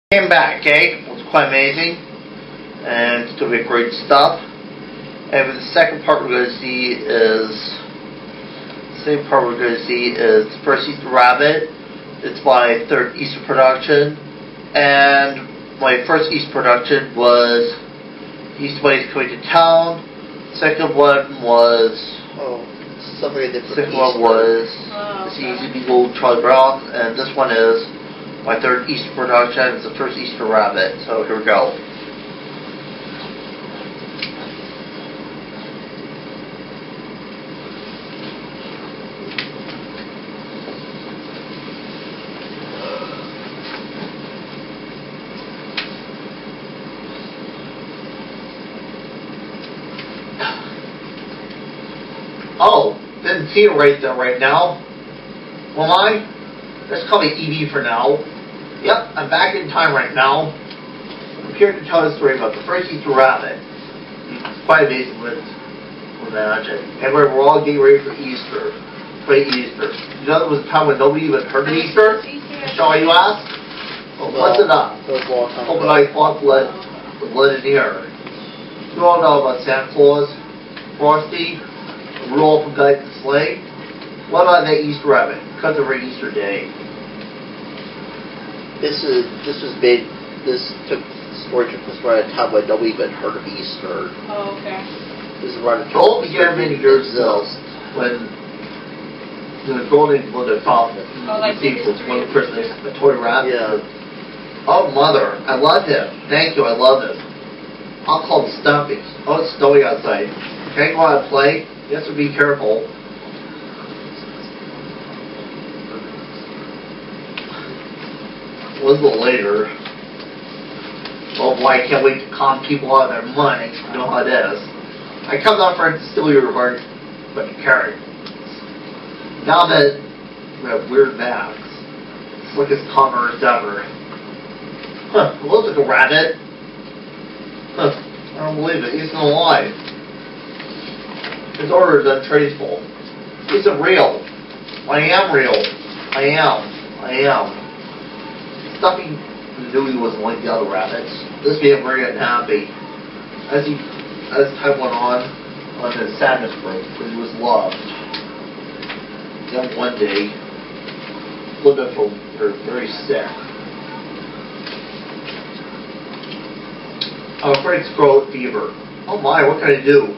Came back, okay? It was quite amazing, and it's going to be great stuff. And the second part we're going to see is the first Easter Rabbit. It's my third Easter production, and my first Easter production was Easter Bunny's Coming to Town. Second one was It's Easy People, Charlie Brown, and this one is my third Easter production. It's the first Easter Rabbit. So here we go. Oh, didn't see it right now. Well, let's call me Evie for now. Yep, I'm back in time right now. I'm here to tell a story about the first Easter Rabbit. It's quite amazing with magic. And we're all getting ready for Easter. Great Easter. You know there was a time when nobody even heard of Easter? Shall you ask? Well, what's it up? Open eye, fog, blood in the air. You all know about Santa Claus, Frosty, Rudolph and Guy the Sleigh. What about that Easter Rabbit? Because of our Easter Day. This story took place right at a time when nobody even heard of Easter. Oh, okay. This is right at It began many years ago when the Golden Blood found one Christmas, a toy rabbit. Yeah. Oh, mother, I love him. Thank you, I love him. I'll call him Stumpy. Oh, it's snowy outside. Can I go out and play? You have to be careful. A little later. Oh boy, I can't wait to con people out of their money. You know how it is. I come down for to steal your heart, but you carry. Now that we have weird masks, look as calmer as ever. Huh, it looks like a rabbit. Huh, I don't believe it. He's still alive. His order is untraceable. He's a real. I am real. I am. Stumpy knew he wasn't like the other rabbits. This made him very unhappy. As time went on his sadness broke, because he was loved. Then one day, Linda felt very sick. I'm afraid it's scarlet fever. Oh my, what can I do?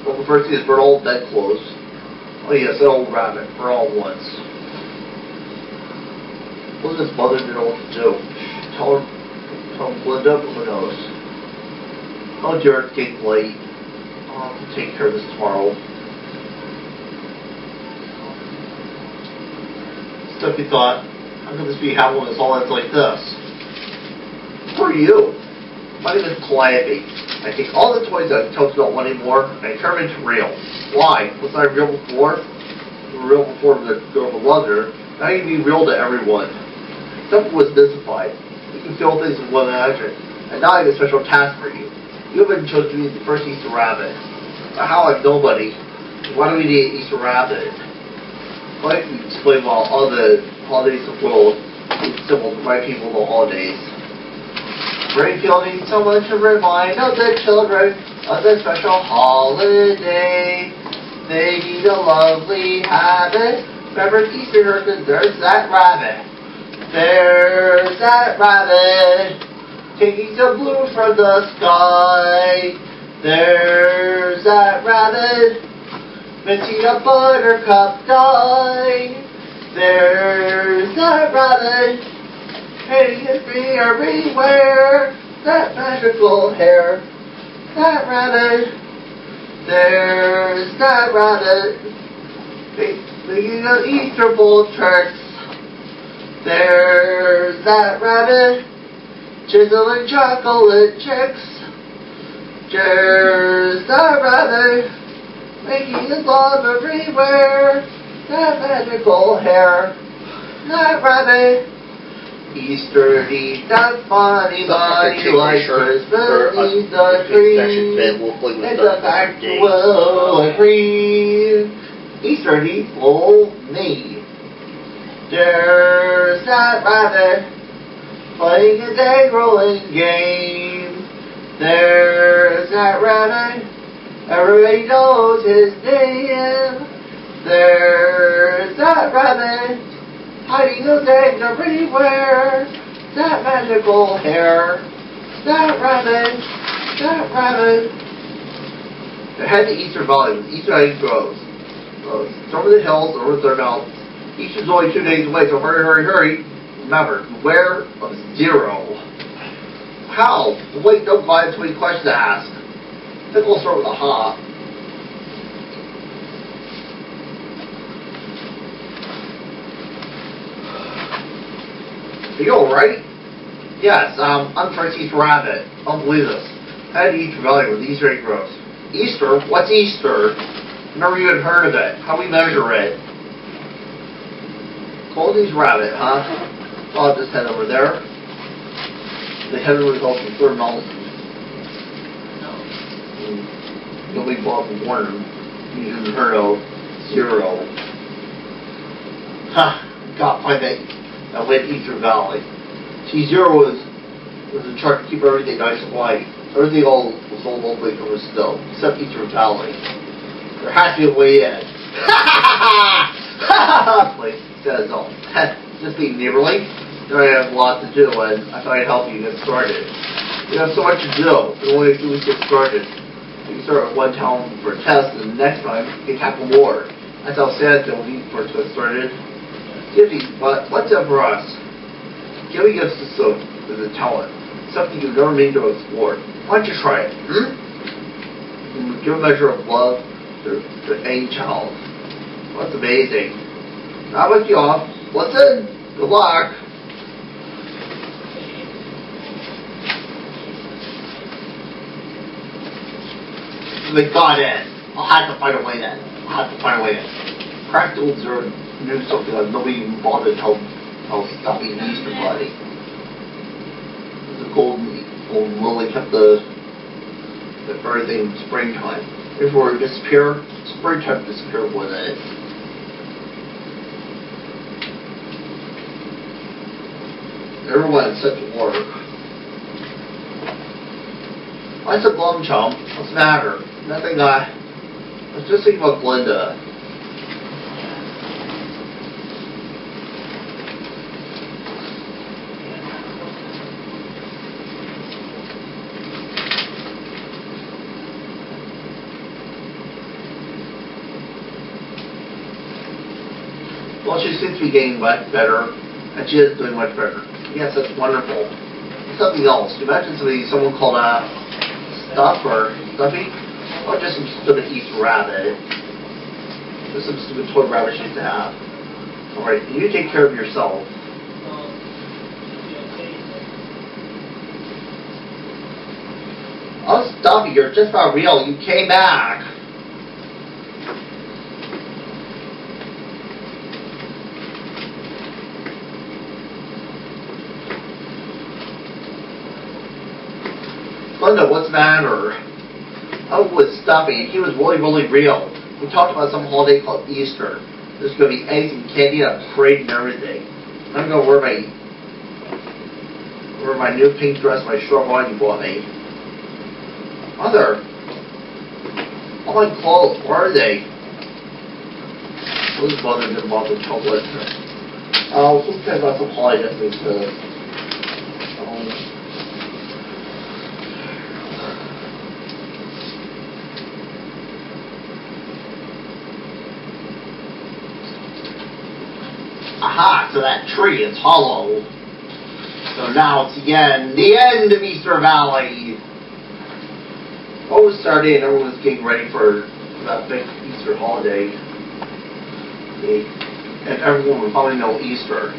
Well, the first thing is burn all bedclothes. Oh yes, that old rabbit, for all once. Glinda's mother didn't know what to do. Tell Glinda, but who knows? Oh dear, it's getting late. I'll have to take care of this tomorrow. Stumpy thought, how could this be happening when it's all ends like this? Who are you? My name is Calliope. I take all the toys I've told you don't want anymore, and I turn them into real. Why? Wasn't I real before? You were real before the girl who loved her. Now you can be real to everyone. Stumpy was mystified. You can feel things with one magic. And now I have a special task for you. You have been chosen to be the first Easter Rabbit. But how I'm nobody? Why do we need an Easter Rabbit? Why don't you explain well all the holidays of the world is simple to my people the holidays? Springfield needs someone to remind of the children of the special holiday. They need a lovely habit. Remember Easter, because there's that rabbit. There's that rabbit taking some blue from the sky. There's that rabbit minting a buttercup dye. There's that rabbit painting his beard everywhere. That magical hair. That rabbit. There's that rabbit making an Easter bowl tricks. There's that rabbit chiseling chocolate chicks. There's that rabbit making his love everywhere. That magical hair. That rabbit. Easter needs that funny body like Christmas needs the tree. And the fact will agree. Easter needs old me. There's that rabbit playing his egg rolling game. There's that rabbit, everybody knows his name. There's that rabbit, hiding those eggs everywhere. That magical hair, that rabbit, that rabbit. They head to Easter Valley, where Easter egg grows. It's over the hills, over the mountains. Easter's only 2 days away, so hurry, hurry, hurry. Remember, beware of zero. How? Wait, don't buy too many questions to ask. I think we'll start with a ha. Are you alright? Yes, I'm Prince Easter Rabbit. Don't believe this. I had to Easter Valley where the Easter egg grows. Easter? What's Easter? Never even heard of it. How do we measure it? Cold Rabbit, huh? I'll just head over there. The head results from Third Mountain. Nobody bought the Warner. You haven't heard of zero. Gotta find that went Easter Valley. See, Zero was in charge to keep everything nice and white. Everything all was all lovely from the snow, except Easter Valley. There has to be a way in. Like says, oh, just being neighborly. There I have a lot to do, and I thought I'd help you get started. You have so much to do, and only a few weeks to get started. You can start at one town for a test, and the next time you can tackle more. That's how Santa will need for it to get started. Gifty, but what's up for us? Giving gifts is a talent, something you've never made to explore. Why don't you try it? Give a measure of love to any child. That's amazing. I'll let you off. Listen, good luck. We got in. I'll have to find a way in. Cracked old Zerd knew something that nobody even bothered to tell Stuffy the Easter Bunny. The golden old lily kept the everything in springtime. Before it disappeared, springtime disappeared with it. Everyone had set to work. I said, Glum Chum, what's the matter? Nothing, I was just thinking about Glinda. Well, she seems to be getting much better, and she is doing much better. Yes, that's wonderful. Something else. Imagine someone called Stuff or Stuffy, or just some stupid Easter rabbit. Just some stupid toy rabbit she used to have. Alright, you take care of yourself. Oh, Stuffy, you're just not real. You came back. Glinda, what's the matter? Oh, with Stuffy, he was really, really real. We talked about some holiday called Easter. There's going to be eggs and candy and a parade and everything. I'm going to wear my new pink dress, my short wine you bought me. Mother, all my clothes, where are they? Those mother didn't want the chocolate. Sometimes got some holiday things to. Aha, so that tree is hollow. So now it's the end of Easter Valley. What was starting and everyone was getting ready for that big Easter holiday. And everyone would probably know Easter.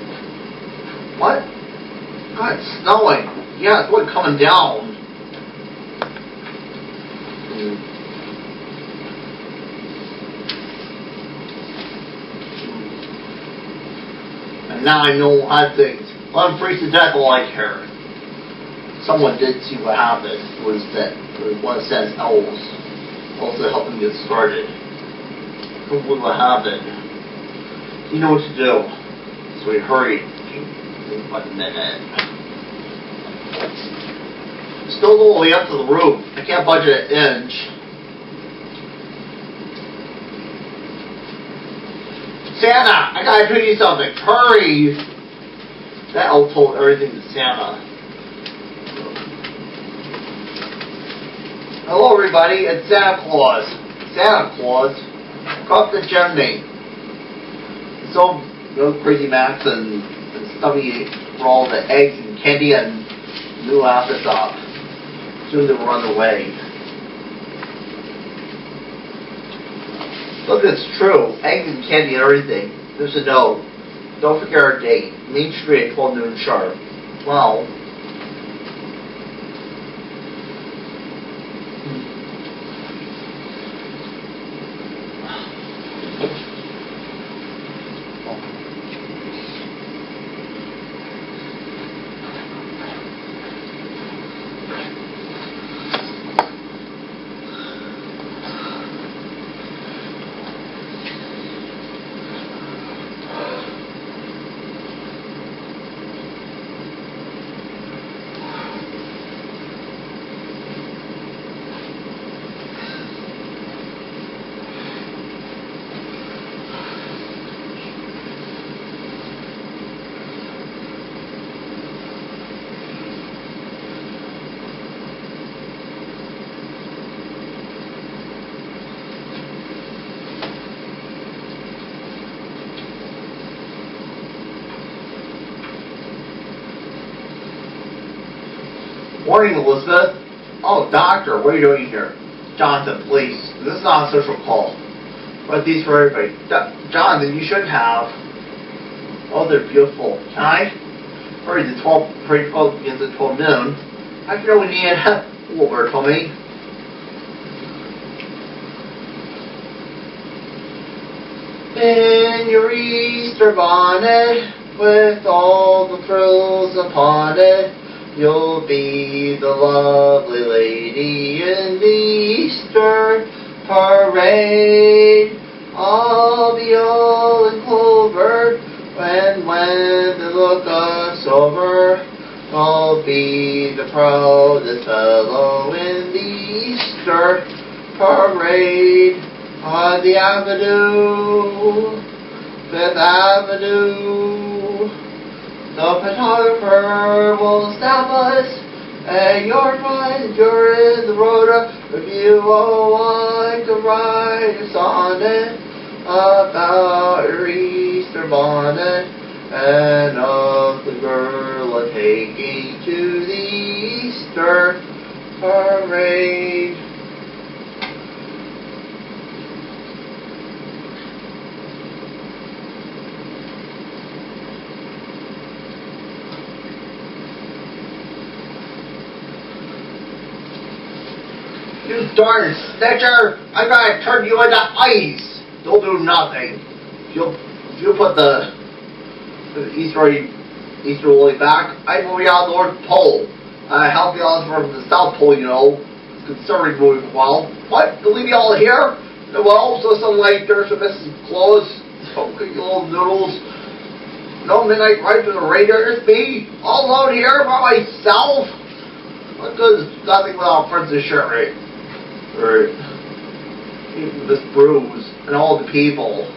What? God, it's snowing. Yeah, it's really coming down. And now I know how things. Well, I'm freezing to death all I care. Someone did see what happened. Was that one says elves also helped him get started. Don't believe what happened. You know what to do. So we hurried. Like a minute. Still all the way up to the roof. I can't budget an inch. Santa, I gotta tell you something. Hurry! That elf told everything to Santa. Hello everybody, it's Santa Claus. Santa Claus. Across the chimney. So, Crazy Max and Stubby for all the eggs and candy and new outfits up. Soon they will run away. Look, it's true. Eggs and candy and everything. There's a note. Don't forget our date. Main Street at 12 noon sharp. Well. Morning, Elizabeth. Oh, doctor, what are you doing here? Jonathan, please. This is not a social call. But these for everybody. Jonathan, you shouldn't have. Oh, they're beautiful. Can I? Hurry, parade 12 begins at 12 noon. I can only need a little bird for me. In your Easter bonnet, with all the frills upon it, you'll be the lovely lady in the Easter parade. I'll be all in clover when they look us over. I'll be the proudest fellow in the Easter parade. On the avenue, Fifth Avenue, the photographer will stop us, and you're fine, you're in the road. If you want to write a sonnet about your Easter bonnet, and of the girl taking to the Easter parade. You darn snitcher! I gotta turn you into ice! You'll do nothing. If you put the Easter lily back, I move you out the North Pole. I help you out from the South Pole, you know. It's concerning moving well. What? To leave you all here? Well, so some late there's a Mrs. Claus. Okay, you little noodles. No midnight ride to the radio. It's me, all alone here by myself. What good is nothing without Princess Sherry? Or even this bruise and all the people.